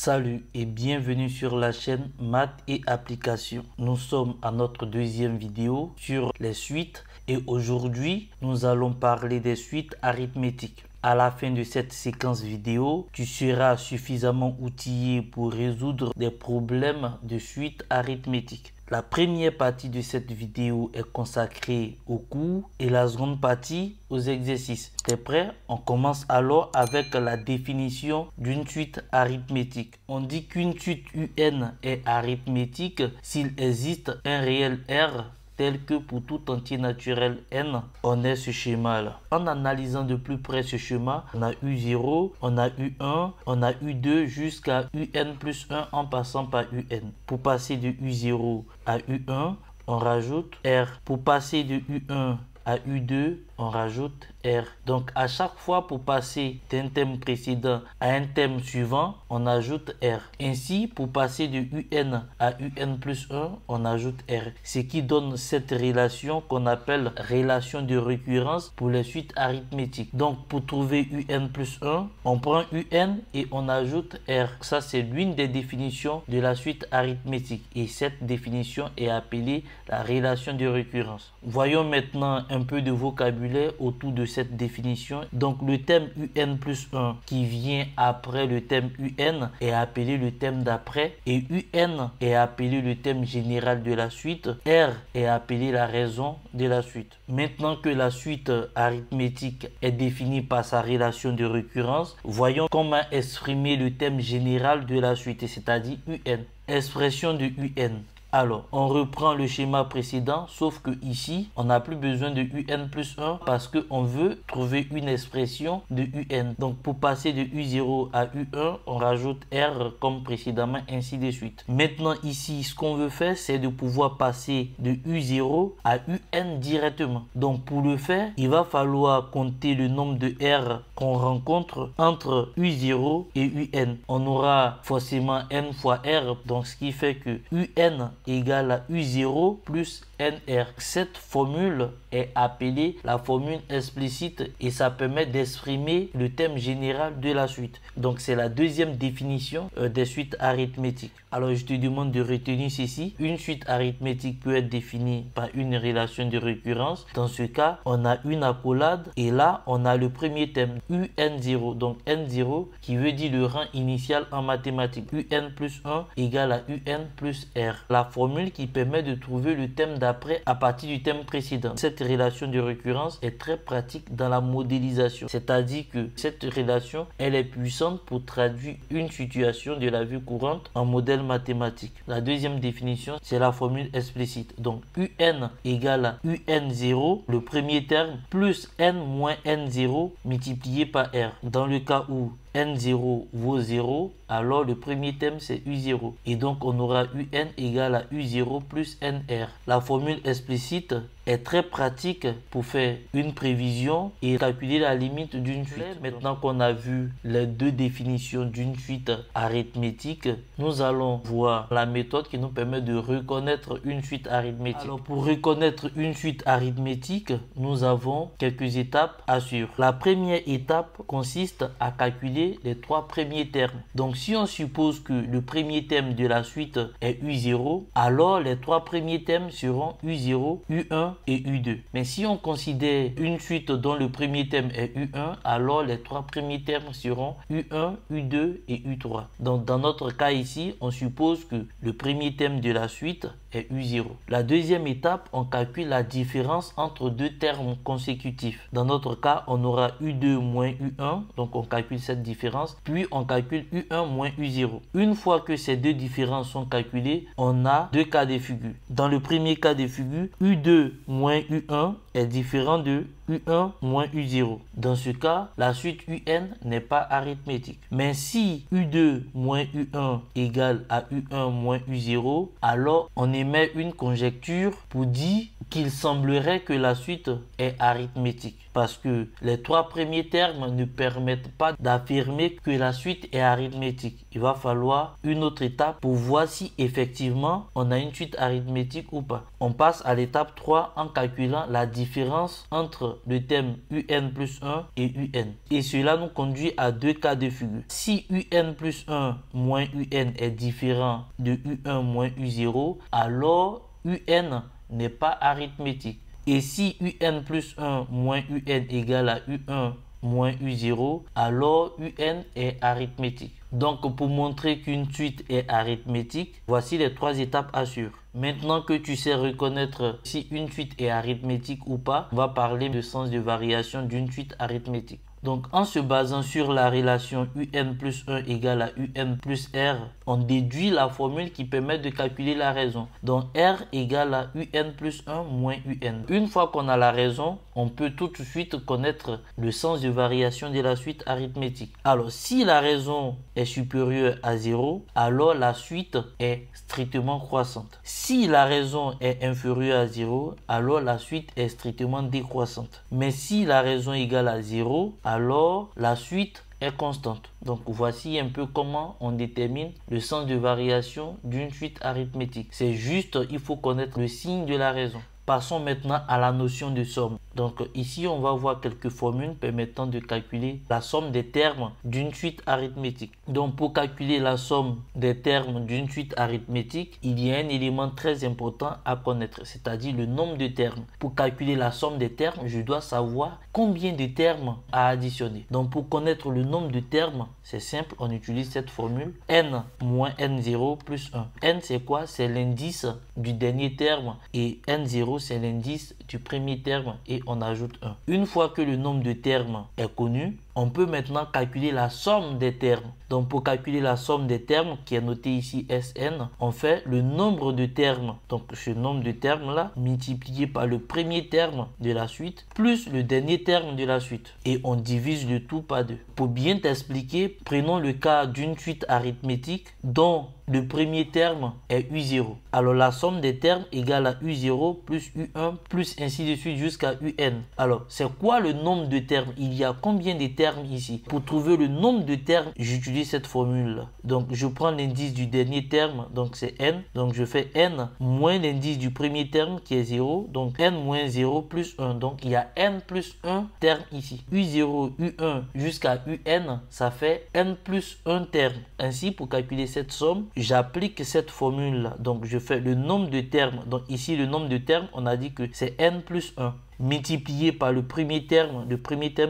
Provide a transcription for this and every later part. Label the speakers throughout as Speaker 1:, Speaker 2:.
Speaker 1: Salut et bienvenue sur la chaîne Maths et Applications. Nous sommes à notre deuxième vidéo sur les suites et aujourd'hui nous allons parler des suites arithmétiques. À la fin de cette séquence vidéo, tu seras suffisamment outillé pour résoudre des problèmes de suite arithmétique. La première partie de cette vidéo est consacrée aux cours et la seconde partie aux exercices. T'es prêt? On commence alors avec la définition d'une suite arithmétique. On dit qu'une suite UN est arithmétique s'il existe un réel R tel que pour tout entier naturel n, on a ce schéma-là. En analysant de plus près ce schéma, on a U0, on a U1, on a U2 jusqu'à UN plus 1 en passant par UN. Pour passer de U0 à U1, on rajoute R. Pour passer de U1 à U2, on rajoute R. Donc à chaque fois pour passer d'un thème précédent à un thème suivant, on ajoute R. Ainsi, pour passer de UN à UN plus 1, on ajoute R. Ce qui donne cette relation qu'on appelle relation de récurrence pour les suites arithmétiques. Donc pour trouver UN plus 1, on prend UN et on ajoute R. Ça c'est l'une des définitions de la suite arithmétique. Et cette définition est appelée la relation de récurrence. Voyons maintenant un peu de vocabulaire autour de cette définition. Donc le thème UN plus 1 qui vient après le thème UN est appelé le thème d'après et UN est appelé le thème général de la suite. R est appelé la raison de la suite. Maintenant que la suite arithmétique est définie par sa relation de récurrence, voyons comment exprimer le thème général de la suite, c'est-à-dire UN. Expression de UN. Alors, on reprend le schéma précédent, sauf que ici, on n'a plus besoin de UN plus 1 parce qu'on veut trouver une expression de UN. Donc, pour passer de U0 à U1, on rajoute R comme précédemment, ainsi de suite. Maintenant, ici, ce qu'on veut faire, c'est de pouvoir passer de U0 à UN directement. Donc, pour le faire, il va falloir compter le nombre de R qu'on rencontre entre U0 et UN. On aura forcément N fois R, donc ce qui fait que UN égale à U0 plus NR. Cette formule est appelée la formule explicite et ça permet d'exprimer le thème général de la suite. Donc c'est la deuxième définition des suites arithmétiques. Alors je te demande de retenir ceci. Une suite arithmétique peut être définie par une relation de récurrence. Dans ce cas, on a une accolade et là on a le premier thème UN0. Donc N0 qui veut dire le rang initial en mathématiques. UN plus 1 égale à UN plus R. La formule qui permet de trouver le thème d'après à partir du thème précédent. Cette relation de récurrence est très pratique dans la modélisation. C'est-à-dire que cette relation, elle est puissante pour traduire une situation de la vie courante en modèle mathématique. La deuxième définition, c'est la formule explicite. Donc UN égale à UN0, le premier terme, plus N moins N0 multiplié par R. Dans le cas où N0 vaut 0, alors le premier thème c'est U0. Et donc on aura UN égale à U0 plus NR. La formule explicite est très pratique pour faire une prévision et calculer la limite d'une suite. Maintenant qu'on a vu les deux définitions d'une suite arithmétique, nous allons voir la méthode qui nous permet de reconnaître une suite arithmétique. Alors pour reconnaître une suite arithmétique, nous avons quelques étapes à suivre. La première étape consiste à calculer les trois premiers termes. Donc si on suppose que le premier terme de la suite est U0, alors les trois premiers termes seront U0, U1 et U2. Mais si on considère une suite dont le premier thème est U1, alors les trois premiers termes seront U1, U2 et U3. Donc dans notre cas ici, on suppose que le premier thème de la suite est U0. La deuxième étape, on calcule la différence entre deux termes consécutifs. Dans notre cas, on aura U2 moins U1, donc on calcule cette différence, puis on calcule U1 moins U0. Une fois que ces deux différences sont calculées, on a deux cas de figure. Dans le premier cas de figure, U2 moins U1 est différent de U1 moins U0. Dans ce cas, la suite UN n'est pas arithmétique. Mais si U2 moins U1 égale à U1 moins U0, alors on émet une conjecture pour dire qu'il semblerait que la suite est arithmétique. Parce que les trois premiers termes ne permettent pas d'affirmer que la suite est arithmétique. Il va falloir une autre étape pour voir si effectivement on a une suite arithmétique ou pas. On passe à l'étape 3 en calculant la différence différence entre le terme un plus 1 et un. Et cela nous conduit à deux cas de figure. Si un plus 1 moins un est différent de u1 moins u0, alors un n'est pas arithmétique. Et si un plus 1 moins un égale à u1 moins u0, alors un est arithmétique. Donc, pour montrer qu'une suite est arithmétique, voici les trois étapes à suivre. Maintenant que tu sais reconnaître si une suite est arithmétique ou pas, on va parler de sens de variation d'une suite arithmétique. Donc, en se basant sur la relation un plus 1 égale à un plus r, on déduit la formule qui permet de calculer la raison. Donc, r égale à un plus 1 moins un. Une fois qu'on a la raison, on peut tout de suite connaître le sens de variation de la suite arithmétique. Alors, si la raison est supérieure à 0, alors la suite est strictement croissante. Si la raison est inférieure à 0, alors la suite est strictement décroissante. Mais si la raison est égale à 0, alors la suite est constante. Donc voici un peu comment on détermine le sens de variation d'une suite arithmétique. C'est juste, il faut connaître le signe de la raison. Passons maintenant à la notion de somme. Donc ici, on va voir quelques formules permettant de calculer la somme des termes d'une suite arithmétique. Donc pour calculer la somme des termes d'une suite arithmétique, il y a un élément très important à connaître, c'est-à-dire le nombre de termes. Pour calculer la somme des termes, je dois savoir combien de termes à additionner. Donc pour connaître le nombre de termes, c'est simple, on utilise cette formule n moins n0 plus 1. N c'est quoi? C'est l'indice du dernier terme et n0 c'est l'indice du premier terme et on ajoute 1. Une fois que le nombre de termes est connu, on peut maintenant calculer la somme des termes. Donc pour calculer la somme des termes qui est noté ici Sn, on fait le nombre de termes. Donc ce nombre de termes là multiplié par le premier terme de la suite plus le dernier terme de la suite. Et on divise le tout par 2. Pour bien t'expliquer, prenons le cas d'une suite arithmétique dont le premier terme est u0. Alors la somme des termes égale à u0 plus u1 plus ainsi de suite jusqu'à un. Alors c'est quoi le nombre de termes? Il y a combien de termes ici? Pour trouver le nombre de termes, j'utilise cette formule là. Donc je prends l'indice du dernier terme, donc c'est n. Donc je fais n moins l'indice du premier terme qui est 0. Donc n moins 0 plus 1. Donc il y a n plus 1 terme ici. u0, u1 jusqu'à un, ça fait n plus 1 terme. Ainsi pour calculer cette somme, j'applique cette formule là. Donc je fais le nombre de termes. Donc ici le nombre de termes, on a dit que c'est n plus 1 multiplié par le premier terme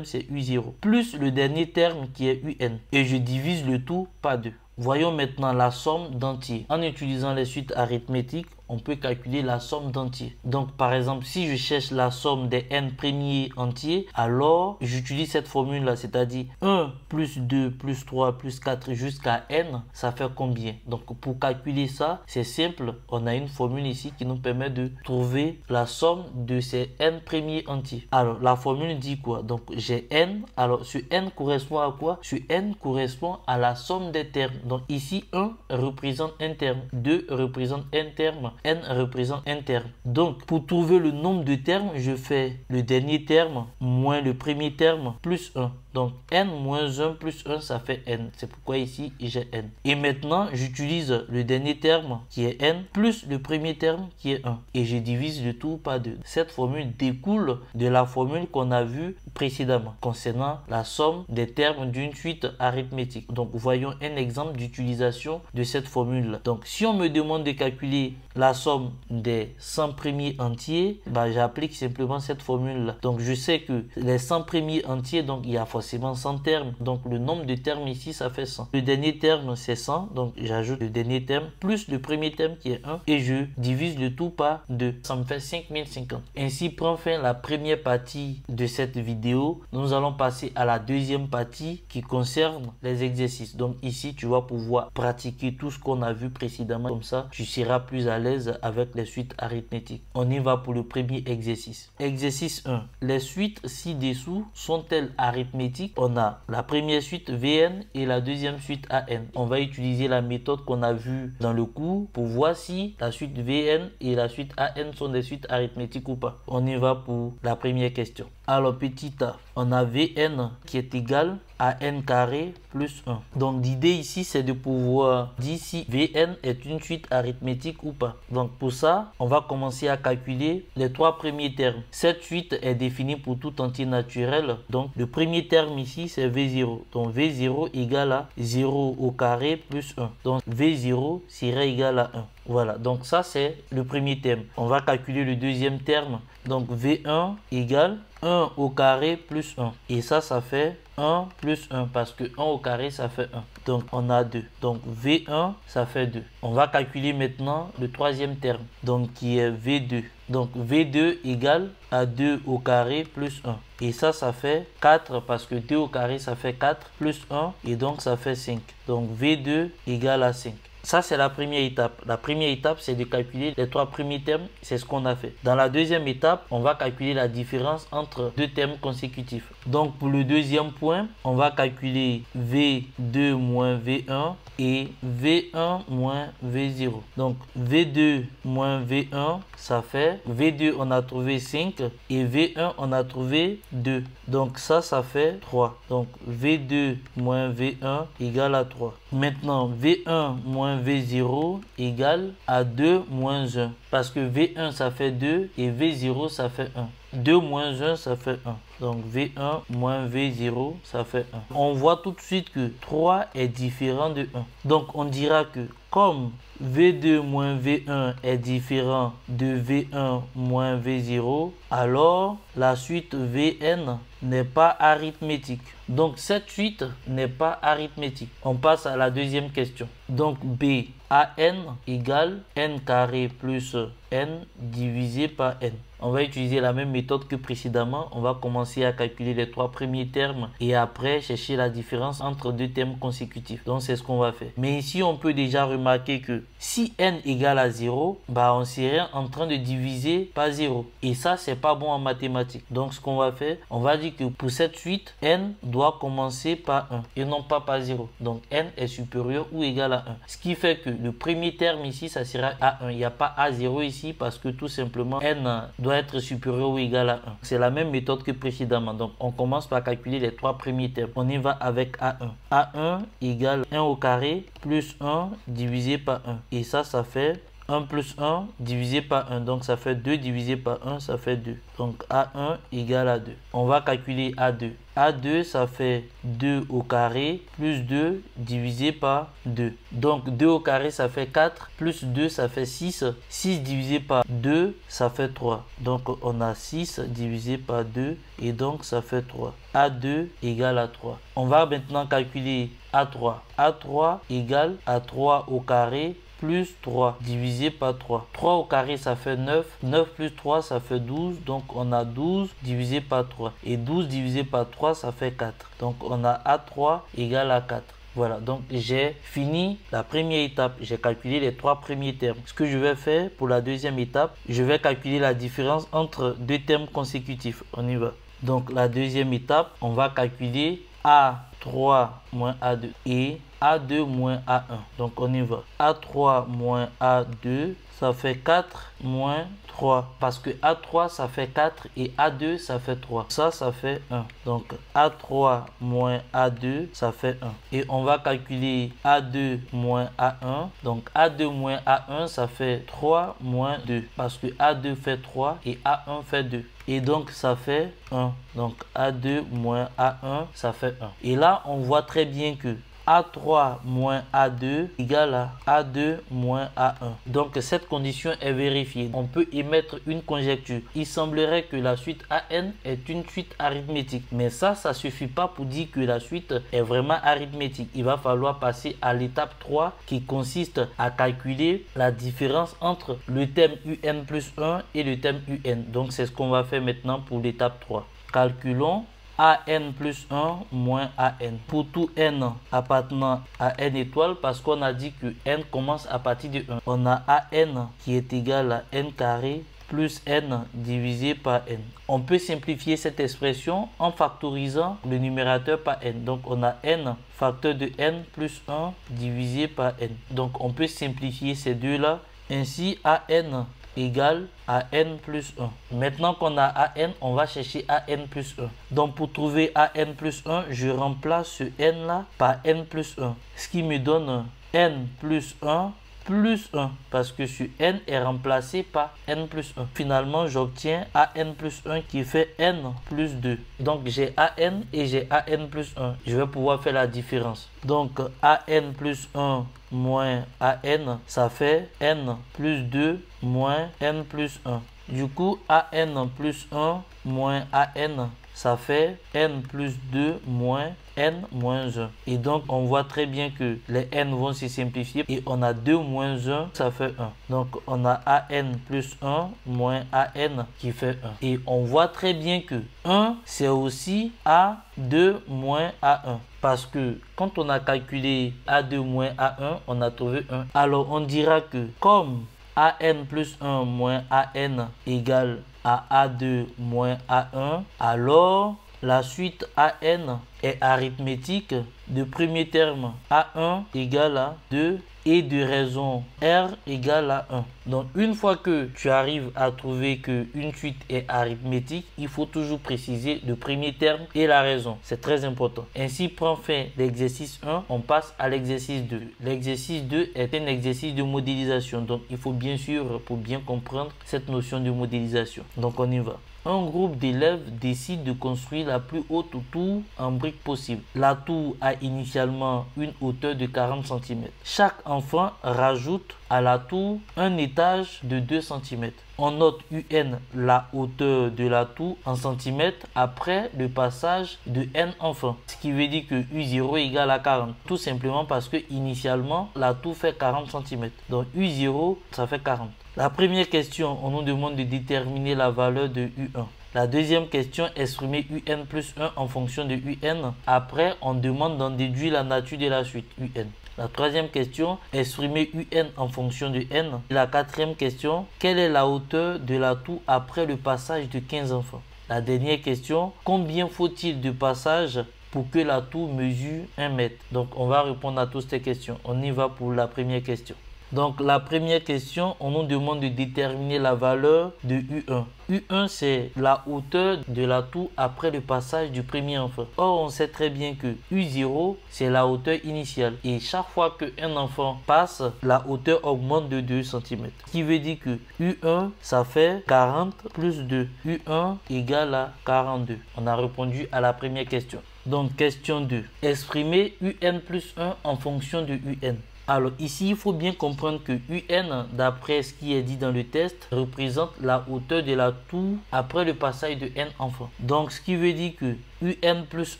Speaker 1: c'est u0 plus le dernier terme qui est un et je divise le tout par 2. Voyons maintenant la somme d'entiers. En utilisant les suites arithmétiques, on peut calculer la somme d'entiers. Donc par exemple, si je cherche la somme des n premiers entiers, alors j'utilise cette formule là, c'est-à-dire 1 plus 2 plus 3 plus 4 jusqu'à n, ça fait combien? Donc pour calculer ça, c'est simple, on a une formule ici qui nous permet de trouver la somme de ces n premiers entiers. Alors la formule dit quoi? Donc j'ai n, alors ce n correspond à quoi? Ce n correspond à la somme des termes. Donc ici 1 représente un terme, 2 représente un terme, n représente un terme. Donc pour trouver le nombre de termes, je fais le dernier terme moins le premier terme plus 1. Donc n moins 1 plus 1, ça fait n. C'est pourquoi ici j'ai n. Et maintenant j'utilise le dernier terme qui est n plus le premier terme qui est 1. Et je divise le tout par 2. Cette formule découle de la formule qu'on a vue précédemment concernant la somme des termes d'une suite arithmétique. Donc voyons un exemple d'utilisation de cette formule. Donc si on me demande de calculer la somme des 100 premiers entiers, j'applique simplement cette formule là. Donc je sais que les 100 premiers entiers, donc il y a forcément 100 termes. Donc le nombre de termes ici, ça fait 100. Le dernier terme, c'est 100. Donc j'ajoute le dernier terme plus le premier terme qui est 1 et je divise le tout par 2. Ça me fait 5050. Ainsi prend fin la première partie de cette vidéo. Nous allons passer à la deuxième partie qui concerne les exercices. Donc ici, tu vas pouvoir pratiquer tout ce qu'on a vu précédemment. Comme ça, tu seras plus à l'aise avec les suites arithmétiques. On y va pour le premier exercice. Exercice 1. Les suites ci-dessous sont-elles arithmétiques? On a la première suite Vn et la deuxième suite An. On va utiliser la méthode qu'on a vue dans le cours pour voir si la suite Vn et la suite An sont des suites arithmétiques ou pas. On y va pour la première question. Alors petit a, on a Vn qui est égal à n carré plus 1. Donc l'idée ici, c'est de pouvoir dire si Vn est une suite arithmétique ou pas. Donc pour ça, on va commencer à calculer les trois premiers termes. Cette suite est définie pour tout entier naturel. Donc le premier terme ici, c'est V0. Donc V0 égale à 0 au carré plus 1. Donc V0 serait égal à 1. Voilà, donc ça c'est le premier terme. On va calculer le deuxième terme. Donc V1 égale 1 au carré plus 1. Et ça fait 1 plus 1 parce que 1 au carré ça fait 1. Donc on a 2. Donc V1 ça fait 2. On va calculer maintenant le troisième terme. Donc qui est V2. Donc V2 égale à 2 au carré plus 1. Et ça fait 4 parce que 2 au carré ça fait 4 plus 1 et donc ça fait 5. Donc V2 égale à 5. Ça, c'est la première étape. La première étape, c'est de calculer les trois premiers termes. C'est ce qu'on a fait. Dans la deuxième étape, on va calculer la différence entre deux termes consécutifs. Donc, pour le deuxième point, on va calculer V2 moins V1 et V1 moins V0. Donc, V2 moins V1, ça fait V2, on a trouvé 5 et V1, on a trouvé 2. Donc, ça fait 3. Donc, V2 moins V1 égale à 3. Maintenant, V1 moins V0 égale à 2 moins 1. Parce que V1 ça fait 2 et V0 ça fait 1. 2 moins 1 ça fait 1. Donc V1 moins V0 ça fait 1. On voit tout de suite que 3 est différent de 1. Donc on dira que comme V2 moins V1 est différent de V1 moins V0, alors la suite Vn n'est pas arithmétique. Donc cette suite n'est pas arithmétique. On passe à la deuxième question. Donc B a n égale n carré plus n divisé par n. On va utiliser la même méthode que précédemment. On va commencer à calculer les trois premiers termes et après chercher la différence entre deux termes consécutifs. Donc c'est ce qu'on va faire. Mais ici on peut déjà remarquer que si n égale à 0, on serait en train de diviser par 0. Et ça c'est pas bon en mathématiques. Donc ce qu'on va faire, on va dire que pour cette suite, n doit commencer par 1 et non pas par 0. Donc n est supérieur ou égal à 1. Ce qui fait que le premier terme ici, ça sera A1. Il n'y a pas A0 ici parce que tout simplement n doit être supérieur ou égal à 1. C'est la même méthode que précédemment. Donc on commence par calculer les trois premiers termes. On y va avec A1. A1 égale 1 au carré plus 1 divisé par 1. Et ça fait 1 plus 1 divisé par 1. Donc ça fait 2 divisé par 1, ça fait 2. Donc A1 égale à 2. On va calculer A2. A2 ça fait 2 au carré plus 2 divisé par 2. Donc 2 au carré ça fait 4 plus 2 ça fait 6. 6 divisé par 2 ça fait 3. Donc on a 6 divisé par 2 et donc ça fait 3. A2 égale à 3. On va maintenant calculer A3. A3 égale à 3 au carré plus 3 divisé par 3. 3 au carré ça fait 9. 9 plus 3 ça fait 12. Donc on a 12 divisé par 3. Et 12 divisé par 3 ça fait 4. Donc on a A3 égale à 4. Voilà, donc j'ai fini la première étape. J'ai calculé les trois premiers termes. Ce que je vais faire pour la deuxième étape, je vais calculer la différence entre deux termes consécutifs. On y va. Donc la deuxième étape, on va calculer A3 moins A2 et A2 moins A1. Donc on y va. A3 moins A2, ça fait 4 moins 3. Parce que A3 ça fait 4 et A2 ça fait 3. Ça fait 1. Donc A3 moins A2, ça fait 1. Et on va calculer A2 moins A1. Donc A2 moins A1, ça fait 3 moins 2. Parce que A2 fait 3 et A1 fait 2. Et donc ça fait 1. Donc A2 moins A1, ça fait 1. Et là, on voit très bien que A3 moins A2 égale à A2 moins A1. Donc cette condition est vérifiée. On peut émettre une conjecture. Il semblerait que la suite AN est une suite arithmétique. Mais ça suffit pas pour dire que la suite est vraiment arithmétique. Il va falloir passer à l'étape 3 qui consiste à calculer la différence entre le terme UN plus 1 et le terme UN. Donc c'est ce qu'on va faire maintenant pour l'étape 3. Calculons AN plus 1 moins AN. Pour tout N appartenant à N étoile, parce qu'on a dit que N commence à partir de 1. On a AN qui est égal à N carré plus N divisé par N. On peut simplifier cette expression en factorisant le numérateur par N. Donc on a N facteur de N plus 1 divisé par N. Donc on peut simplifier ces deux-là. Ainsi, AN égale à n plus 1. Maintenant qu'on a an, on va chercher an plus 1. Donc pour trouver an plus 1, je remplace ce n là par n plus 1. Ce qui me donne n plus 1 plus 1 parce que ce n est remplacé par n plus 1. Finalement, j'obtiens an plus 1 qui fait n plus 2. Donc j'ai an et j'ai an plus 1. Je vais pouvoir faire la différence. Donc an plus 1 moins an, ça fait n plus 2 moins n plus 1. Du coup, an plus 1 moins an, ça fait n plus 2 moins n moins 1. Et donc, on voit très bien que les n vont se simplifier. Et on a 2 moins 1, ça fait 1. Donc, on a an plus 1 moins an qui fait 1. Et on voit très bien que 1, c'est aussi A2 moins A1. Parce que quand on a calculé A2 moins A1, on a trouvé 1. Alors, on dira que comme an plus 1 moins an égale à A2 moins A1, alors la suite an est arithmétique de premier terme A1 égale à 2 et de raison R égale à 1. Donc une fois que tu arrives à trouver qu'une suite est arithmétique, il faut toujours préciser le premier terme et la raison. C'est très important. Ainsi prend fin l'exercice 1, on passe à l'exercice 2. L'exercice 2 est un exercice de modélisation. Donc il faut bien sûr, pour bien comprendre cette notion de modélisation. Donc on y va. Un groupe d'élèves décide de construire la plus haute tour en briques possible. La tour a initialement une hauteur de 40 cm. Chaque enfant rajoute à la tour un étage de 2 cm. On note UN, la hauteur de la tour en centimètres après le passage de n enfants. Ce qui veut dire que U0 égale à 40. Tout simplement parce que initialement, la tour fait 40 cm. Donc U0, ça fait 40. La première question, on nous demande de déterminer la valeur de U1. La deuxième question, exprimer UN plus 1 en fonction de UN. Après, on demande d'en déduire la nature de la suite, UN. La troisième question, exprimer UN en fonction de N. La quatrième question, quelle est la hauteur de la tour après le passage de 15 enfants? La dernière question, combien faut-il de passages pour que la tour mesure 1 mètre? Donc, on va répondre à toutes ces questions. On y va pour la première question. Donc la première question, on nous demande de déterminer la valeur de U1. U1, c'est la hauteur de la tour après le passage du premier enfant. Or, on sait très bien que U0, c'est la hauteur initiale. Et chaque fois qu'un enfant passe, la hauteur augmente de 2 cm. Ce qui veut dire que U1, ça fait 40 plus 2. U1 égale à 42. On a répondu à la première question. Donc, question 2. Exprimer UN plus 1 en fonction de UN. Alors ici, il faut bien comprendre que UN, d'après ce qui est dit dans le test, représente la hauteur de la tour après le passage de n enfants. Donc ce qui veut dire que UN plus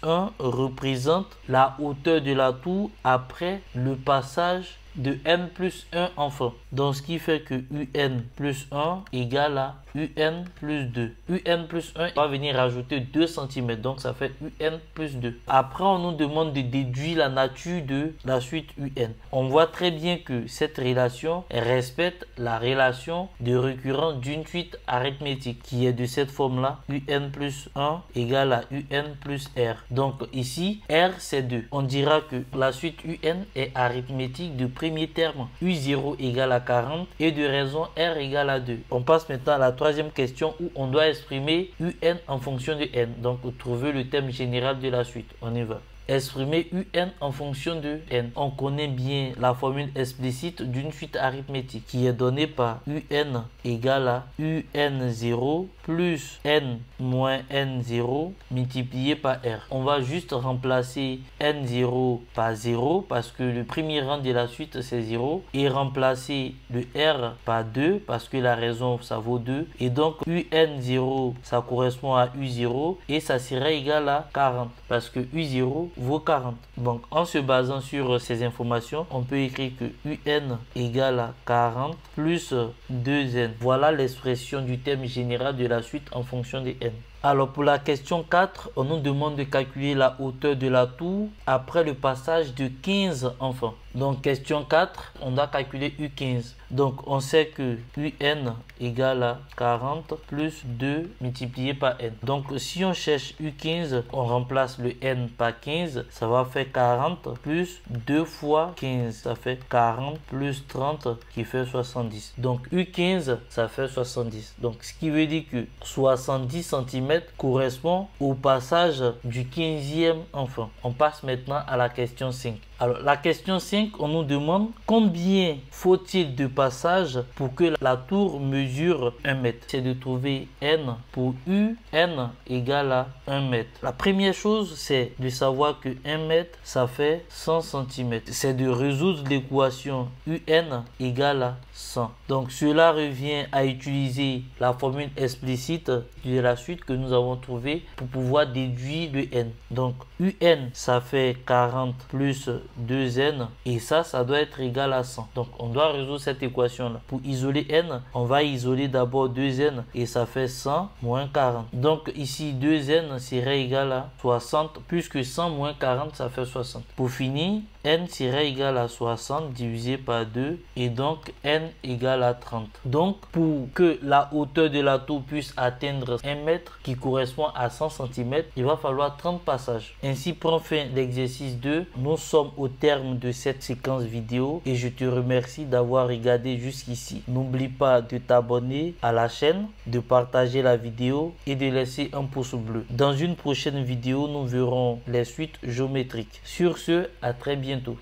Speaker 1: 1 représente la hauteur de la tour après le passage de n plus 1 enfant. Donc ce qui fait que UN plus 1 égale à UN plus 2. UN plus 1 va venir rajouter 2 cm. Donc ça fait UN plus 2. Après, on nous demande de déduire la nature de la suite UN. On voit très bien que cette relation respecte la relation de récurrence d'une suite arithmétique qui est de cette forme-là. UN plus 1 égale à UN plus R. Donc ici, R c'est 2. On dira que la suite UN est arithmétique de premier terme. U0 égale à 40 et de raison R égale à 2. On passe maintenant à la troisième question où on doit exprimer UN en fonction de N. Donc trouver le thème général de la suite. On y va. Exprimer UN en fonction de N. On connaît bien la formule explicite d'une suite arithmétique qui est donnée par UN égale à UN0 plus N moins N0 multiplié par R. On va juste remplacer N0 par 0 parce que le premier rang de la suite c'est 0 et remplacer le R par 2 parce que la raison ça vaut 2 et donc UN0 ça correspond à U0 et ça sera égal à 40 parce que U0 vaut 40. Donc en se basant sur ces informations, on peut écrire que UN égale à 40 plus 2N. Voilà l'expression du thème général de la suite en fonction de N. Alors pour la question 4, on nous demande de calculer la hauteur de la tour après le passage de 15 enfants. Donc question 4, on doit calculer U15. Donc on sait que UN égale à 40 plus 2 multiplié par N. Donc si on cherche U15, on remplace le N par 15, ça va faire 40 plus 2 fois 15, ça fait 40 plus 30 qui fait 70. Donc U15, ça fait 70. Donc ce qui veut dire que 70 cm correspond au passage du 15e enfant. On passe maintenant à la question 5. Alors la question 5, on nous demande combien faut-il de passages pour que la tour mesure 1 mètre. C'est de trouver N pour U, N égale à 1 mètre. La première chose, c'est de savoir que 1 mètre, ça fait 100 cm. C'est de résoudre l'équation UN égale à 100. Donc cela revient à utiliser la formule explicite de la suite que nous avons trouvée pour pouvoir déduire le N. Donc UN, ça fait 40 plus 2N et ça doit être égal à 100. Donc on doit résoudre cette équation là. Pour isoler N, on va isoler d'abord 2N et ça fait 100 moins 40. Donc ici 2N serait égal à 60 puisque 100 moins 40 ça fait 60. Pour finir, N serait égal à 60 divisé par 2 et donc N égale à 30. Donc pour que la hauteur de la tour puisse atteindre 1 mètre qui correspond à 100 cm, il va falloir 30 passages. Ainsi prend fin l'exercice 2. Nous sommes au terme de cette séquence vidéo et je te remercie d'avoir regardé jusqu'ici. N'oublie pas de t'abonner à la chaîne, de partager la vidéo et de laisser un pouce bleu. Dans une prochaine vidéo, nous verrons les suites géométriques. Sur ce, à très bientôt.